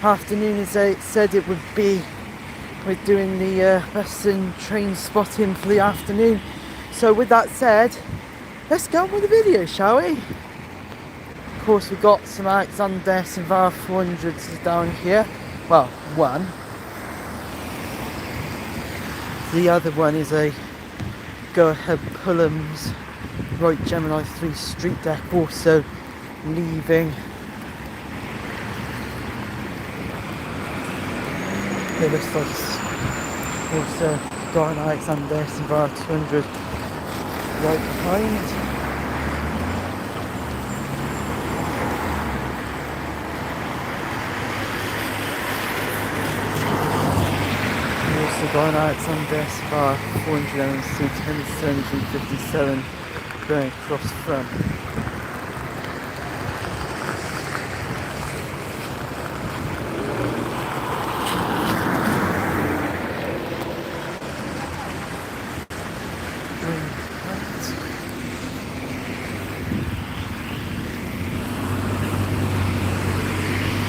afternoon as I said it would be. We're doing the bus and train spotting for the afternoon. So with that said, let's go on with the video, shall we? Of course, we've got some Alexander Savar 400s down here. Well, one. The other one is a go-ahead Pullums Right Gemini 3 street deck, also leaving the list of also got an Alexander Savar 200 right behind. Also got an Alexander Savar 400 MC 10757 going across front.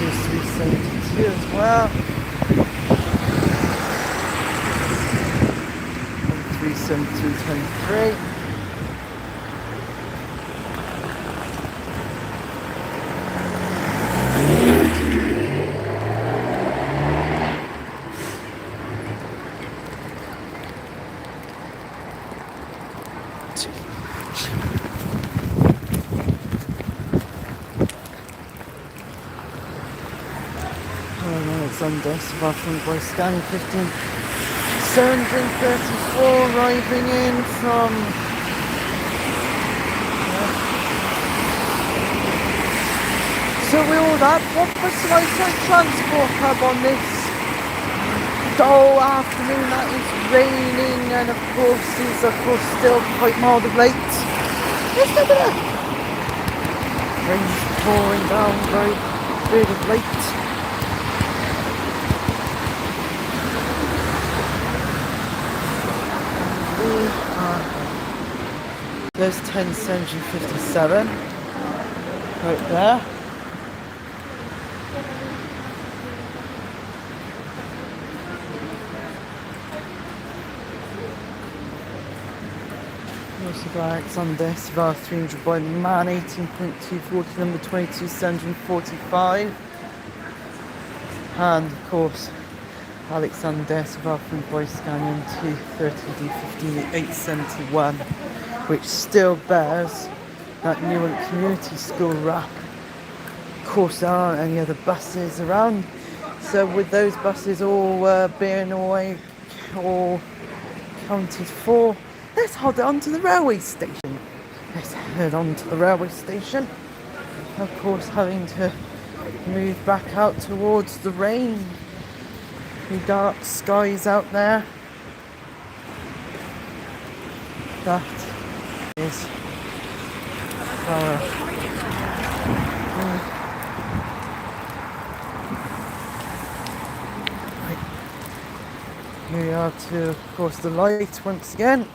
Here's 372 as well. 37223. It's on this bathroom by scanning 15734 arriving in from so we all that. What besides our transport hub on this dull afternoon that is raining and of course is still quite mild of late. Just look at that. Rain's pouring down very big of late. There's 1057 right there. Also got Alexander Savar 300 by man 18.240 number 22745. And of course Alexander Savar from Boy Scanning 230D15 871, which still bears that Newent Community School wrap. Of course, there aren't any other buses around, so with those buses all being away or counted for, let's head on to the railway station. Let's head on to the railway station. Of course, having to move back out towards the rain. The dark skies out there. That is Here we are to, of course, the light once again.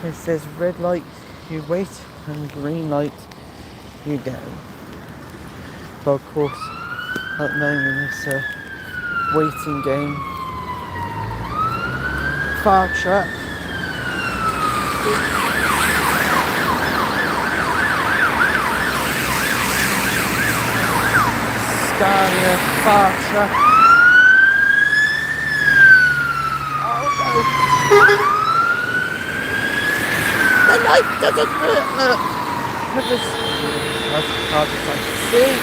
It says red light, you wait, and green light, you go. But of course, at the moment it's a waiting game. Fire truck. Scania fire truck. Oh no! The knife doesn't hurt! That's hard to see.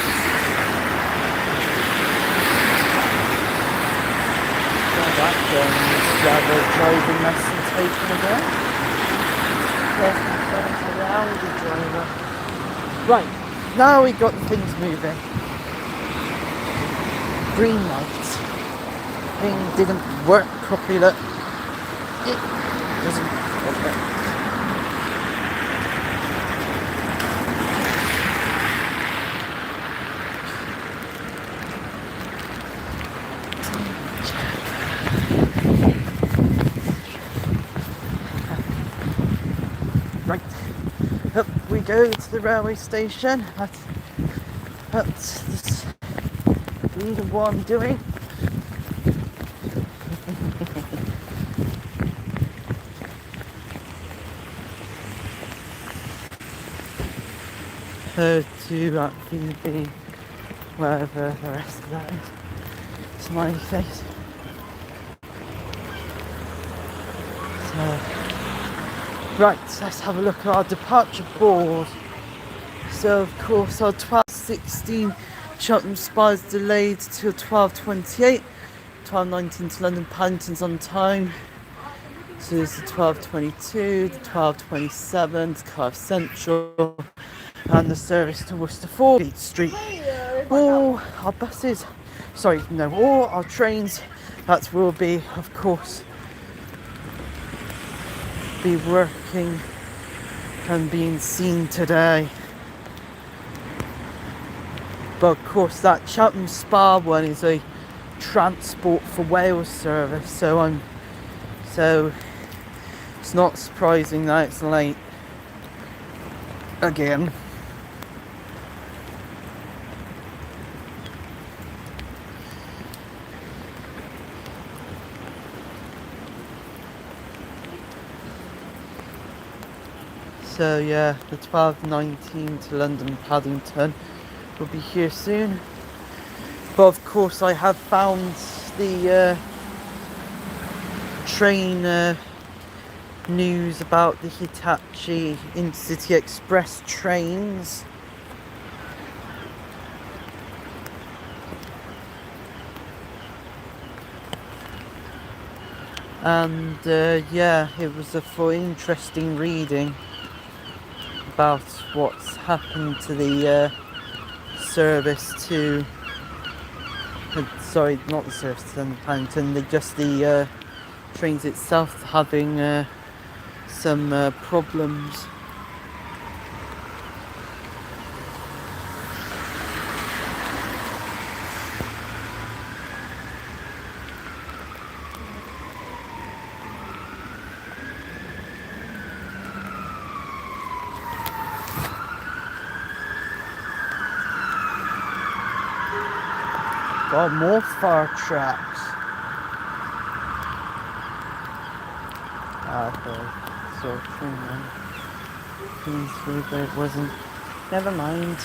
That driving lesson taken again. The Audi driver. Right, now we've got the things moving. Green light. Thing didn't work properly. Look, it doesn't work. Right, up we go to the railway station. That's speed of what I'm doing. Her to actually be wherever the rest of that is. Smiley face. So, right, let's have a look at our departure board. So of course our 12:16 Cheltenham Spa is delayed till 12:28. 12:19 to London Paddington's on time. So there's the 12:22, the 12:27 to Cardiff Central, and the service to Worcester Ford Street. All our buses, all our trains that will be, of course, be working and being seen today. But of course that Cheltenham Spa one is a Transport for Wales service, so it's not surprising that it's late again. So yeah, the 12:19 to London Paddington will be here soon. But of course I have found the train news about the Hitachi Intercity Express trains. And yeah, it was a full interesting reading about what's happened to the service to not the service to London Paddington, just the trains itself having some problems. Got more fire tracks. I saw a train then. Coming through, but it wasn't. Never mind.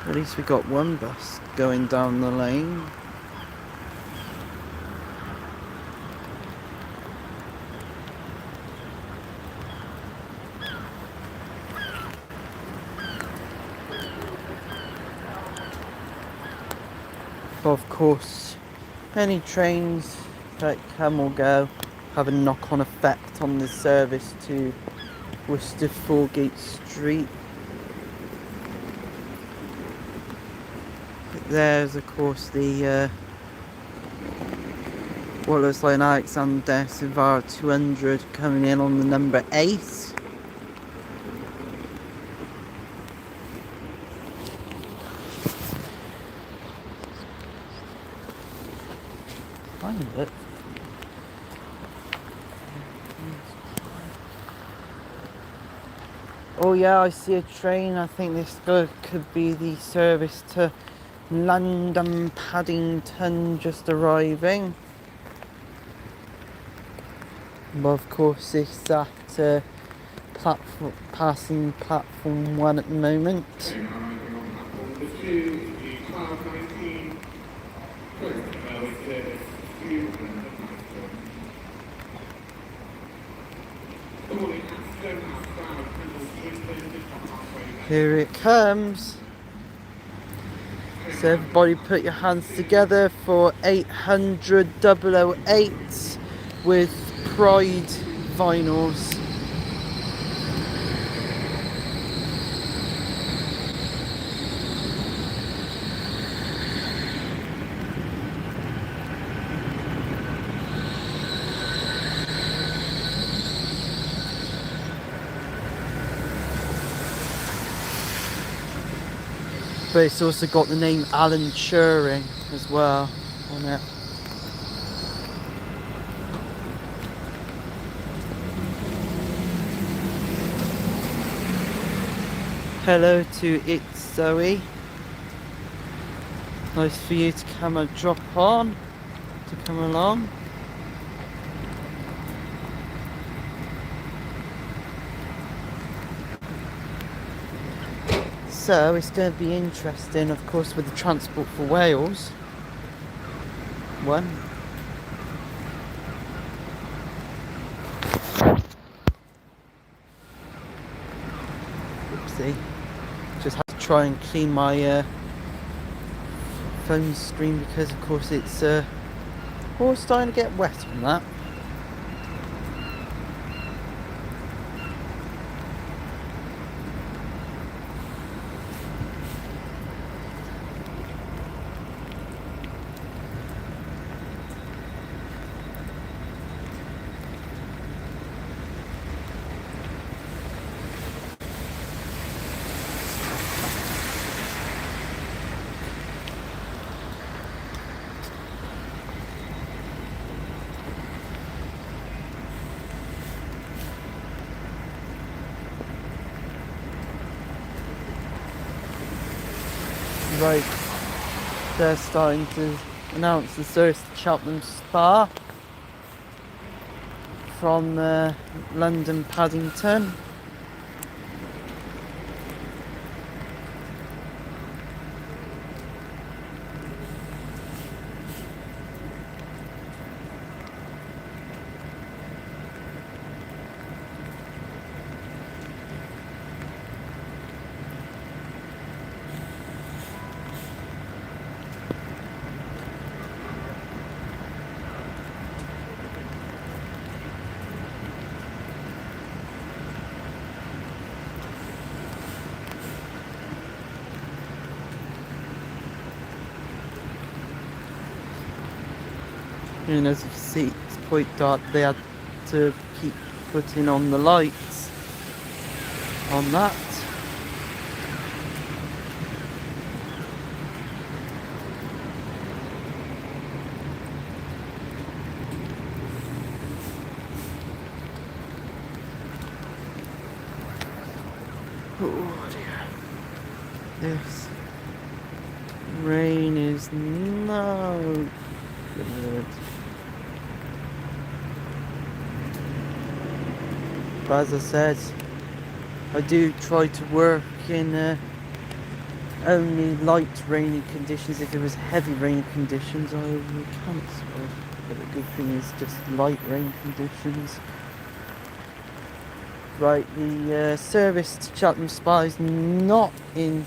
At least we got one bus going down the lane. Of course, any trains that come or go have a knock-on effect on the service to Worcester Foregate Street. There's of course the what looks like an Alexander Savara 200 coming in on the number 8. Find it. Oh yeah, I see a train. I think this could be the service to London Paddington just arriving. But of course it's at passing platform 1 at the moment. Here it comes. So everybody put your hands together for 800 008 with Pride vinyls. But it's also got the name Alan Turing as well on it. Hello to It's Zoe. Nice for you to come and drop on, to come along. So it's going to be interesting, of course, with the Transport for Wales one. Oopsie. Just have to try and clean my phone screen because, of course, it's all starting to get wet on that. Right, they're starting to announce the service to Cheltenham Spa from London Paddington. And as you can see, it's quite dark. They had to keep putting on the lights on that. Oh dear. This rain is no good. But as I said, I do try to work in only light rainy conditions. If it was heavy rain conditions, I would cancel. But the good thing is just light rain conditions. Right, the service to Cheltenham Spa is not in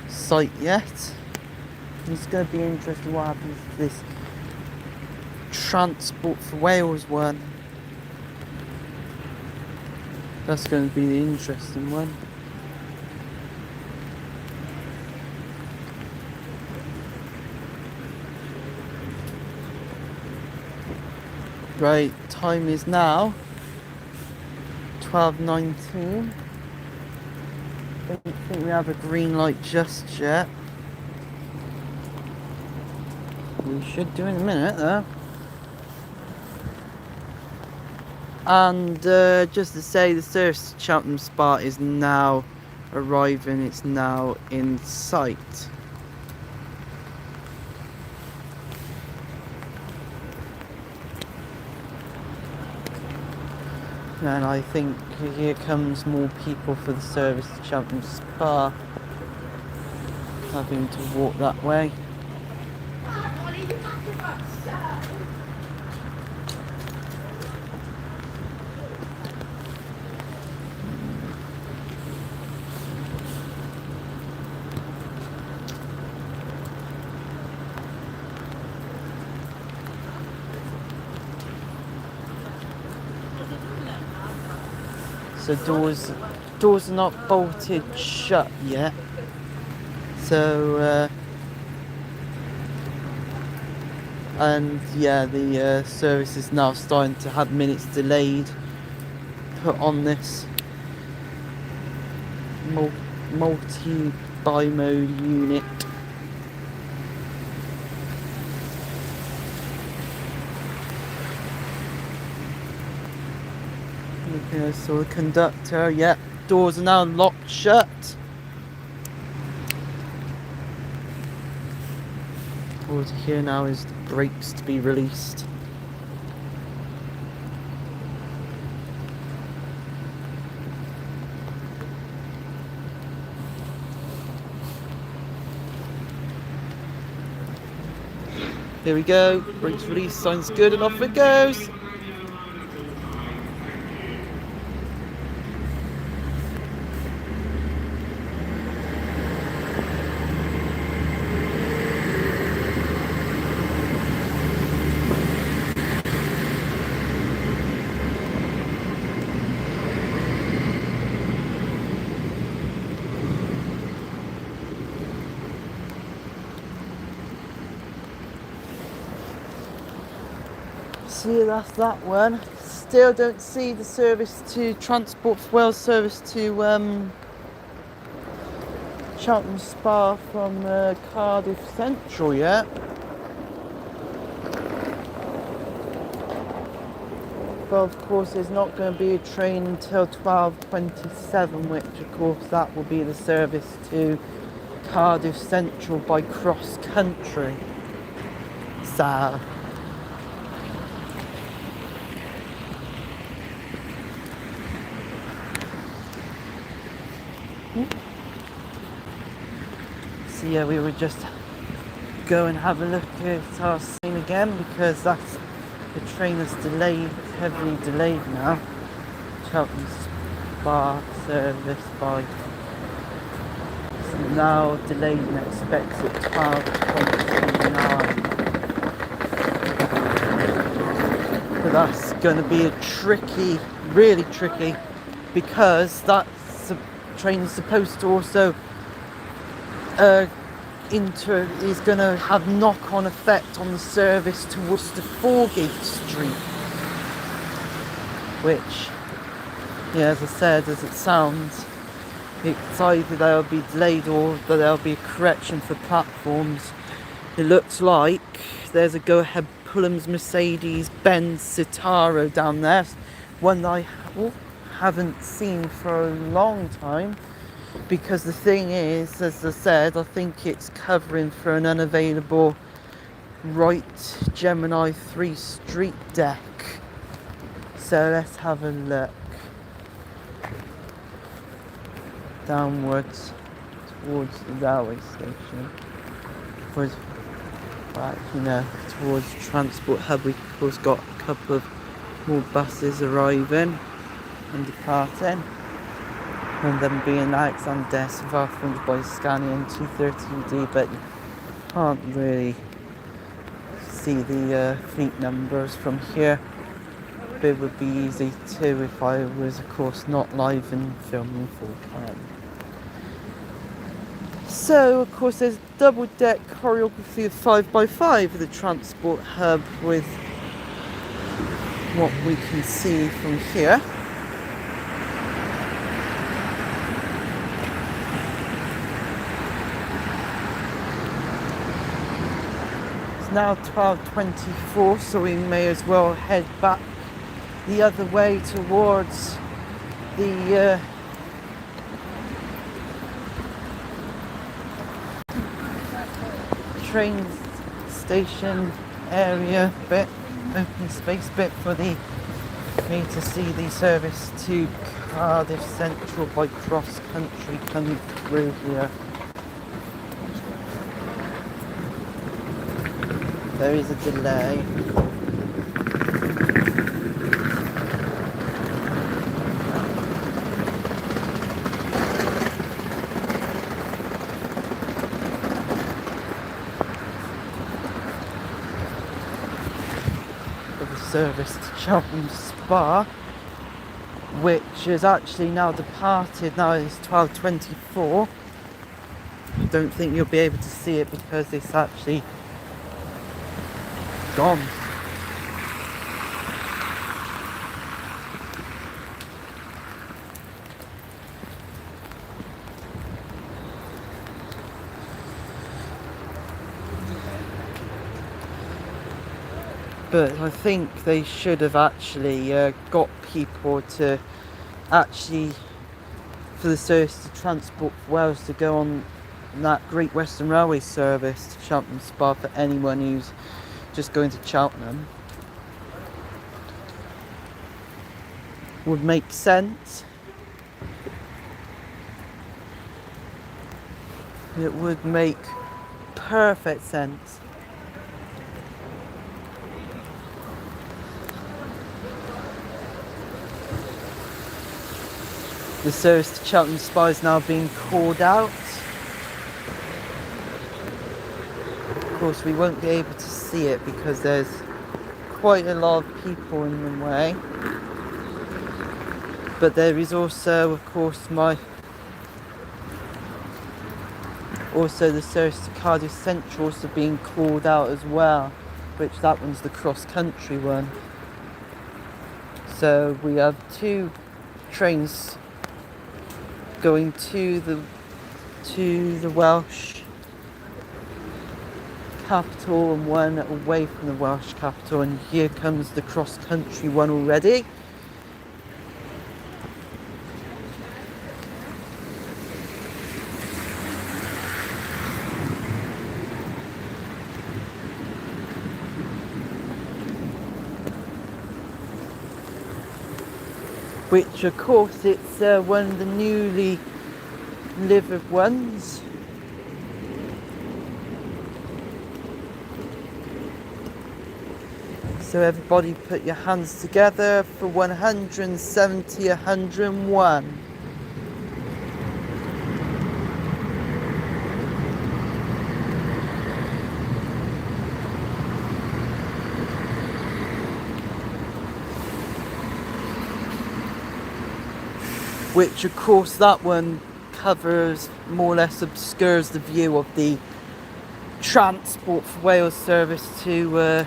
sight yet. It's going to be interesting what happens to this Transport for Wales one. That's going to be the interesting one. Right, time is now 12:19. Don't think we have a green light just yet. We should do in a minute though. And just to say, the service to Cheltenham Spa is now arriving. It's now in sight. And I think here comes more people for the service to Cheltenham Spa, having to walk that way. So doors are not bolted shut yet. So and yeah, the service is now starting to have minutes delayed put on this multi-bimode unit. Okay, so the conductor, yeah, doors are now locked shut. All to hear now is the brakes to be released. Here we go, brakes released, signs good, and off it goes. See, that's that one. Still don't see the service to Transport for Wales service to Cheltenham Spa from Cardiff Central yet. But of course there's not going to be a train until 12:27, which of course that will be the service to Cardiff Central by cross country. So yeah, we would just go and have a look at our scene again, because that's the train is delayed, heavily delayed now. Cheltenham Spa service by now delayed and expects at 12:29. But that's going to be a tricky, really tricky, because that train is supposed to also is going to have knock-on effect on the service to Worcester Foregate Street, which, yeah, as I said, as it sounds, it's either they'll be delayed or there'll be a correction for platforms. It looks like there's a go-ahead Pullham's Mercedes-Benz Citaro down there, one that I haven't seen for a long time. Because the thing is, as I said, I think it's covering for an unavailable right Gemini 3 street deck. So let's have a look. Downwards towards the railway station. Towards Transport Hub, we've of course got a couple of more buses arriving and departing. And then being Alexander followed by Scania 230D, but you can't really see the fleet numbers from here. But it would be easy too if I was, of course, not live and filming full time. So, of course, there's double-deck choreography of 5x5 of the Transport Hub with what we can see from here. Now 12:24, so we may as well head back the other way towards the train station area bit, open space bit for me to see the service to Cardiff Central by cross country coming through here. There is a delay. For the service to Cheltenham Spa, which is actually now departed. Now it's 12:24. I don't think you'll be able to see it because it's actually gone. But I think they should have actually got people to actually for the service to transport for Wales to go on that Great Western Railway service to Cheltenham Spa for anyone who's just going to Cheltenham would make sense. It would make perfect sense. The service to Cheltenham Spa is now being called out. Of course, we won't be able to see it because there's quite a lot of people in the way. But there is also, of course, also the service to Cardiff Central also being called out as well, which that one's the cross-country one. So we have 2 trains going to the Welsh capital and one away from the Welsh capital, and here comes the cross-country one already. Which of course it's one of the newly delivered ones. So everybody put your hands together for 170, 101. Which of course that one covers, more or less obscures the view of the Transport for Wales service to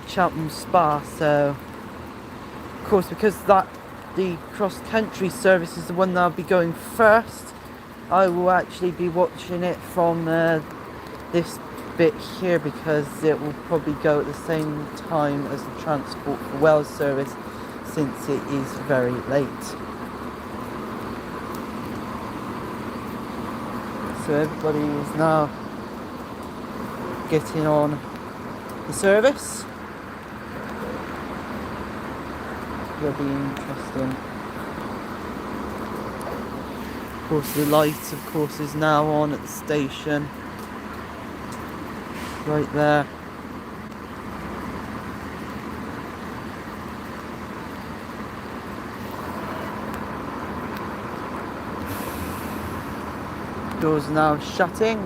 Cheltenham Spa. So of course, because the cross-country service is the one that'll be going first, I will actually be watching it from this bit here, because it will probably go at the same time as the Transport for Wales service, since it is very late. So everybody is now getting on the service. It'll be interesting. Of course, the light, of course, is now on at the station. Right there. Doors now shutting.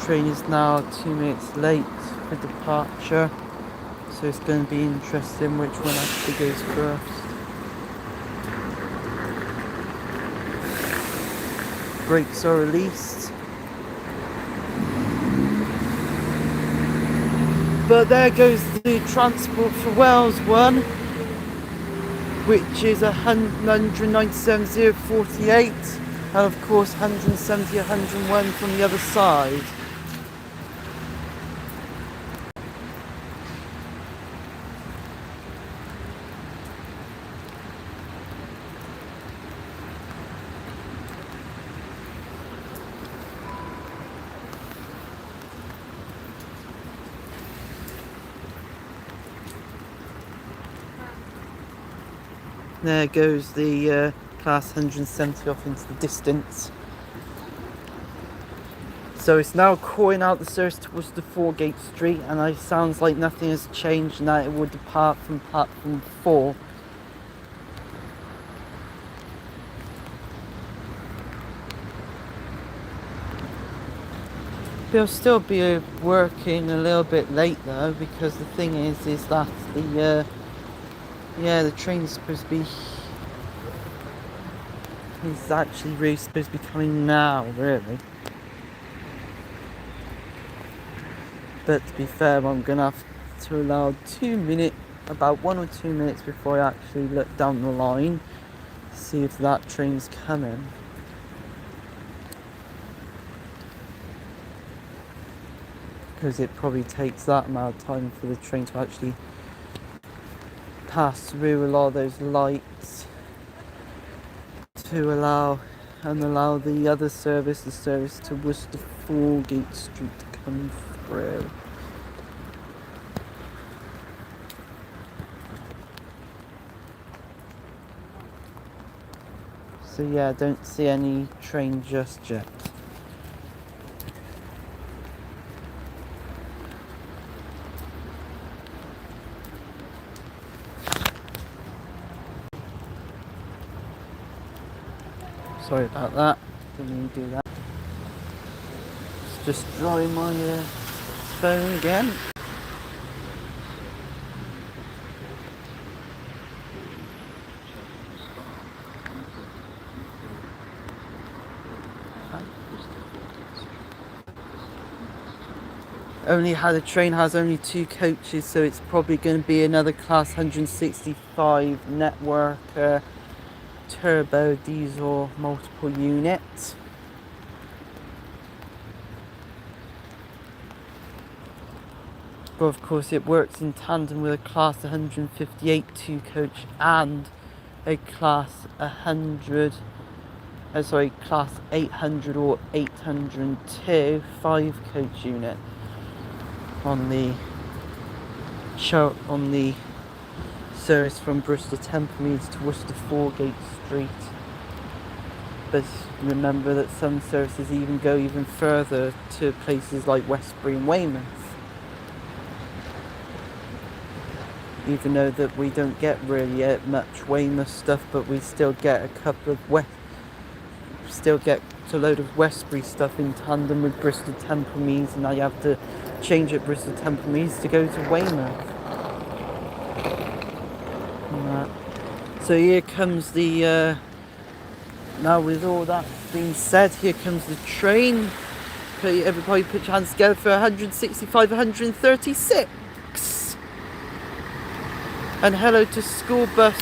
Train is now 2 minutes late for departure, so it's going to be interesting which one actually goes first. Brakes are released. But there goes the Transport for Wales one, which is 197,048, and of course 170, 101 from the other side. There goes the class 170 off into the distance. So it's now calling out the service towards the Foregate Street, and it sounds like nothing has changed and that it will depart from platform 4. They'll still be working a little bit late though, because the thing is that the train's supposed to be, it's actually really supposed to be coming now, really. But to be fair, I'm gonna have to allow about 1 or 2 minutes before I actually look down the line, see if that train's coming. Because it probably takes that amount of time for the train to actually pass through a lot of those lights to allow the other service, the service to Worcester Foregate Street to come through. So yeah, I don't see any train just yet. Sorry about that, didn't mean to do that. Let's just dry my phone again. The train has only 2 coaches, so it's probably going to be another class 165 network turbo diesel multiple unit. But of course it works in tandem with a class 158 2 coach and a class 800 or 802 5 coach unit on the service from Bristol Templemeads to Worcester Foregate Street. But remember that some services even go even further to places like Westbury and Weymouth. Even though that we don't get really much Weymouth stuff, but we still get a couple of a load of Westbury stuff in tandem with Bristol Templemeads, and now you have to change at Bristol Templemeads to go to Weymouth. So here comes the now with all that being said, here comes the train. Everybody put your hands together for 165, 136. And hello to school bus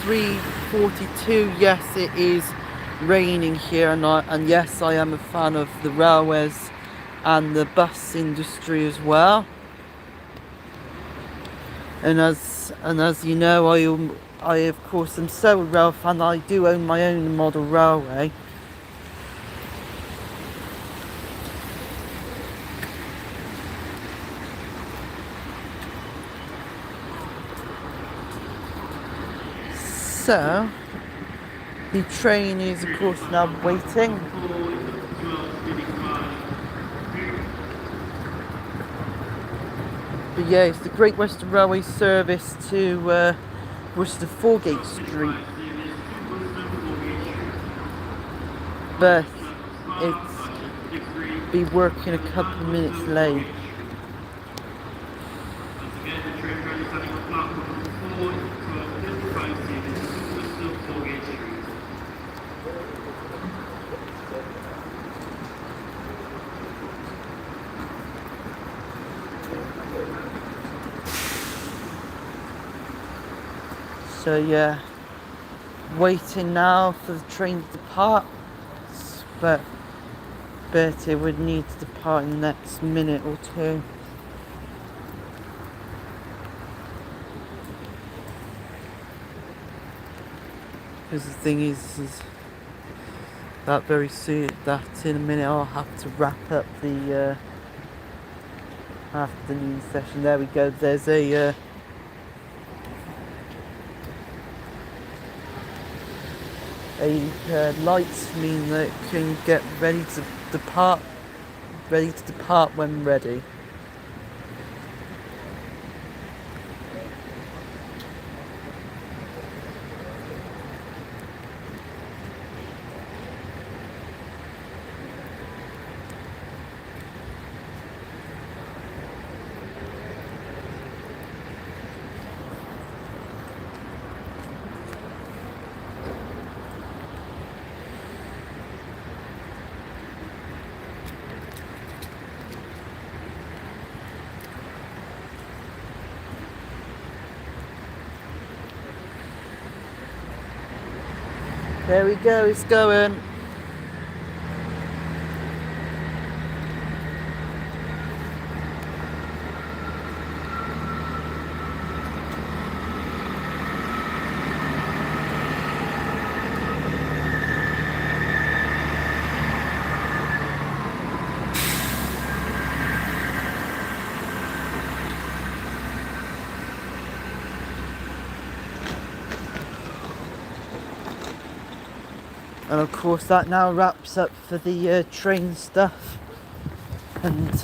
342. Yes, it is raining here, and yes, I am a fan of the railways and the bus industry as well. And as you know, I of course am so a rail fan. I do own my own model railway. So the train is of course now waiting. But yeah, it's the Great Western Railway service to Worcester Foregate Street. But it's be working a couple of minutes late. So yeah, waiting now for the train to depart, but it would need to depart in the next minute or two. Because the thing is that very soon, that in a minute I'll have to wrap up the afternoon session. There we go, there's a lights mean that it can get ready to depart ready to depart when ready. There we go, it's going. And of course that now wraps up for the train stuff, and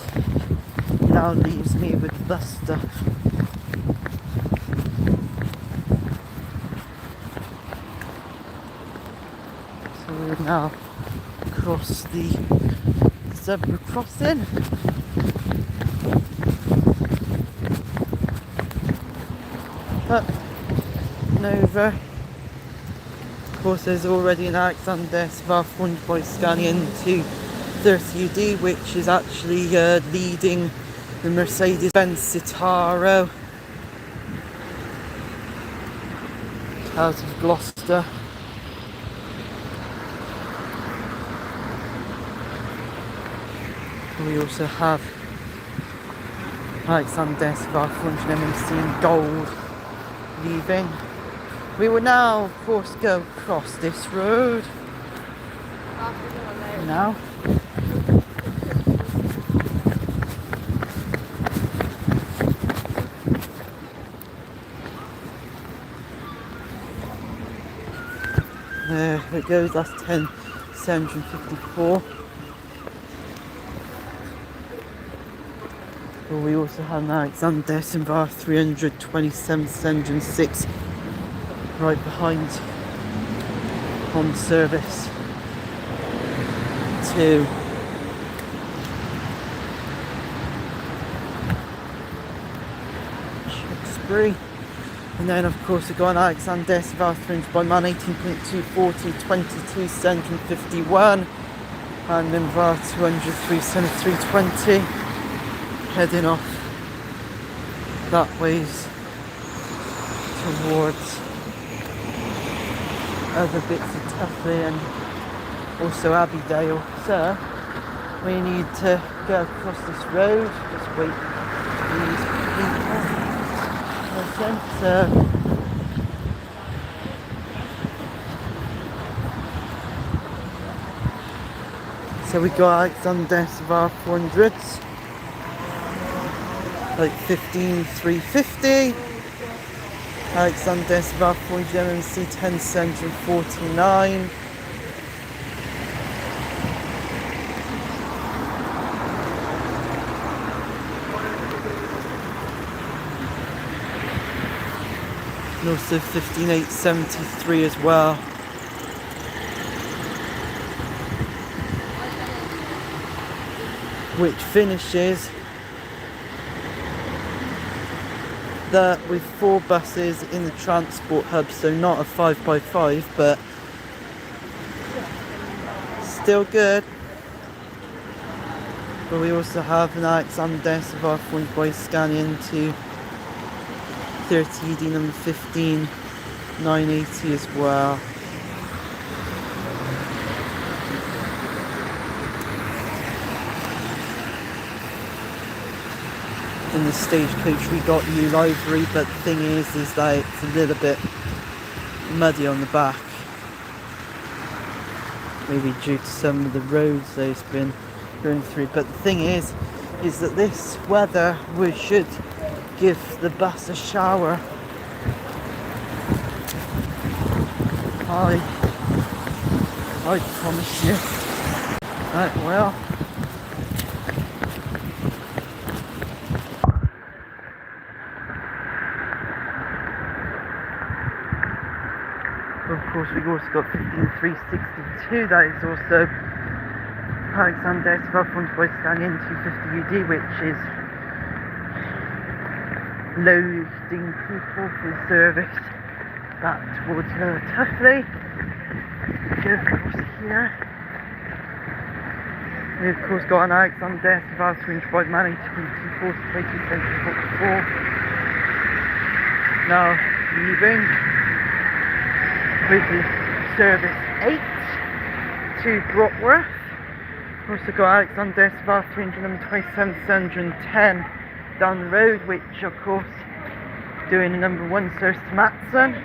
now leaves me with the bus stuff. So we now cross the zebra crossing. Up and over. Of course, there's already an Alexander Svartfund by scanning into 30UD, which is actually leading the Mercedes-Benz Citaro out of Gloucester. We also have Alexander Svartfund and MMC Gold leaving. We will now, of course, go across this road. Now. There it goes, that's 10,754. Well, we also have an Alexander Simbar 327,706 right behind on service to Tewkesbury. And then of course we've got an Alexander Svartfund by man 18.240 22,751, and then VAR 203 320 heading off that ways towards other bits of Tuffley and also Abbeydale. So we need to go across this road, just wait for these people. So we got Alexander Svartfund like 15,350. Alexander Svartfund MMC 10,749. And also 15,873 as well. Which finishes with 4 buses in the transport hub, so not a 5x5, but still good. But we also have an Alexander Svartfund by scanning into 30ED number 15, 980 as well. In the stagecoach we got new livery, but the thing is that it's a little bit muddy on the back, maybe due to some of the roads that it's been going through. But the thing is that this weather should give the bus a shower. I promise you. Right, well, Of course, we've also got 15362, that is also Alexander Svalbard Boy Scanning 250 UD, which is loading people for service back towards Tuffley. Go across here. We of course got an Alexander Svalbard 200 Manning 240 2044. Now leaving with the service 8 to Brockworth. Also got Alexander Svalbard 300 number 2710 down the road, which of course doing the number 1 service to Matson.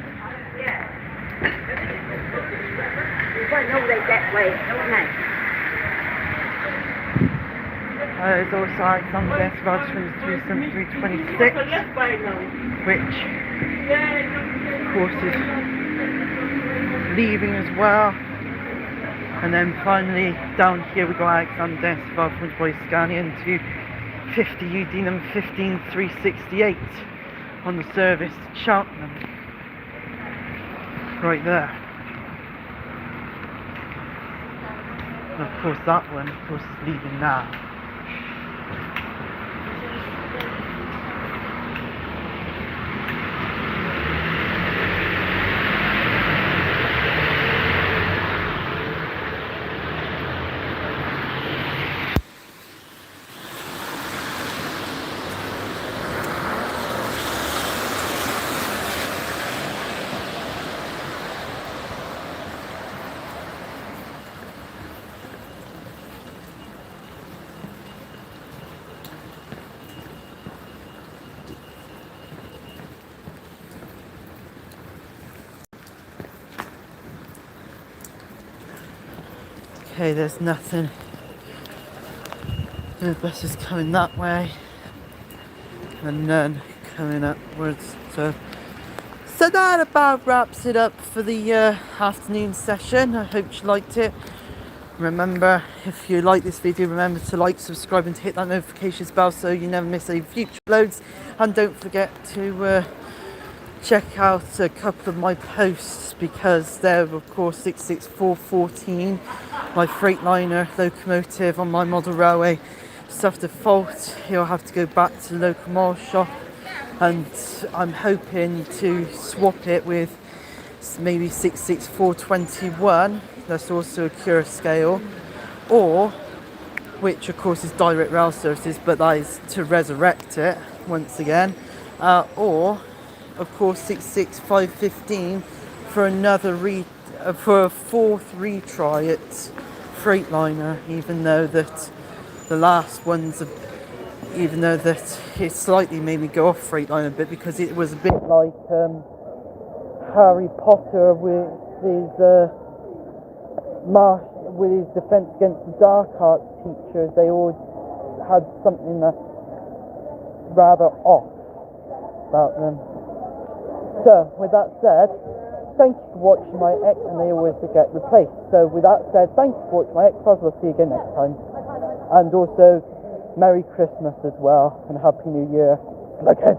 There's also Alexander Svalbard 237326, which of course is leaving as well. And then finally down here we got Alexander Svalbard Boy Scanian to 50 UD number 15368 on the service to Cheltenham. Right there. And of course that one of course is leaving now. Okay, there's nothing. No buses coming that way, and none coming upwards. So that about wraps it up for the afternoon session. I hope you liked it. Remember, if you like this video, remember to like, subscribe, and to hit that notifications bell so you never miss any future uploads. And don't forget to check out a couple of my posts, because they're of course 66414, my Freightliner locomotive on my model railway suffered a fault. You'll have to go back to the local model shop, and I'm hoping to swap it with maybe 66421, that's also a Cura scale, or which of course is direct rail services, but that is to resurrect it once again, or of course 66515 for another for a fourth retry at Freightliner, even though that the last ones, even though that it slightly made me go off Freightliner a bit, because it was a bit like Harry Potter with his defense against the dark arts teachers. They all had something that's rather off about them. So, with that said, thank you for watching my X, and they always get replaced. So, with that said, thank you for watching my X files. We'll see you again next time. And also, Merry Christmas as well, and Happy New Year. Again.